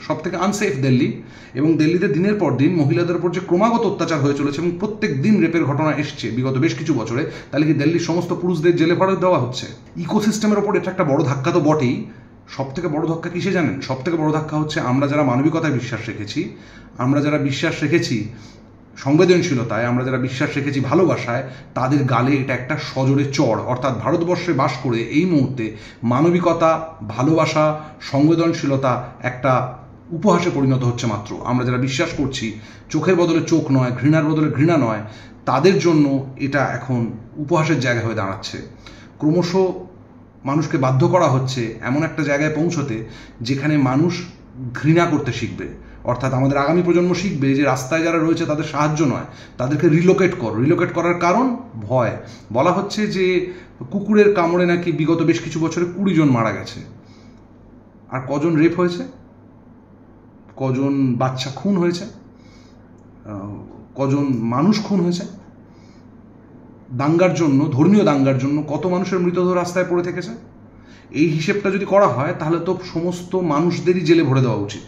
সব থেকে আনসেফ দিল্লি, এবং দিল্লিতে দিনের পর দিন মহিলাদের উপর যে ক্রমাগত অত্যাচার হয়ে চলেছে এবং প্রত্যেক দিন রেপের ঘটনা এসছে বিগত বেশ কিছু বছরে, তাহলে কি দিল্লির সমস্ত পুরুষদের জেলে ভরে দেওয়া হচ্ছে? ইকোসিস্টেমের ওপর এটা একটা বড় ধাক্কা তো বটেই। সব থেকে বড় ধাক্কা কিসে জানেন? সব থেকে বড় ধাক্কা হচ্ছে আমরা যারা মানবিকতায় বিশ্বাস রেখেছি, আমরা যারা বিশ্বাস রেখেছি সংবেদনশীলতায়, আমরা যারা বিশ্বাস রেখেছি ভালোবাসায়, তাদের গালে এটা একটা সজোরে চড়। অর্থাৎ ভারতবর্ষে বাস করে এই মুহূর্তে মানবিকতা, ভালোবাসা, সংবেদনশীলতা একটা উপহাসে পরিণত হচ্ছে মাত্র। আমরা যারা বিশ্বাস করছি চোখের বদলে চোখ নয়, ঘৃণার বদলে ঘৃণা নয়, তাদের জন্য এটা এখন উপহাসের জায়গা হয়ে দাঁড়াচ্ছে। ক্রমশ মানুষকে বাধ্য করা হচ্ছে এমন একটা জায়গায় পৌঁছতে যেখানে মানুষ ঘৃণা করতে শিখবে। অর্থাৎ আমাদের আগামী প্রজন্ম শিখবে যে রাস্তায় যারা রয়েছে তাদের সাহায্য নয়, তাদেরকে রিলোকেট কর। রিলোকেট করার কারণ ভয়। বলা হচ্ছে যে কুকুরের কামড়ে নাকি বিগত বেশ কিছু বছরে 20 জন মারা গেছে। আর কজন রেপ হয়েছে, কজন বাচ্চা খুন হয়েছে, কজন মানুষ খুন হয়েছে দাঙ্গার জন্য, ধর্মীয় দাঙ্গার জন্য কত মানুষের মৃতদেহ রাস্তায় পড়ে থেকেছে। এই হিসেবটা যদি করা হয় তাহলে তো সমস্ত মানুষদেরই জেলে ভরে দেওয়া উচিত।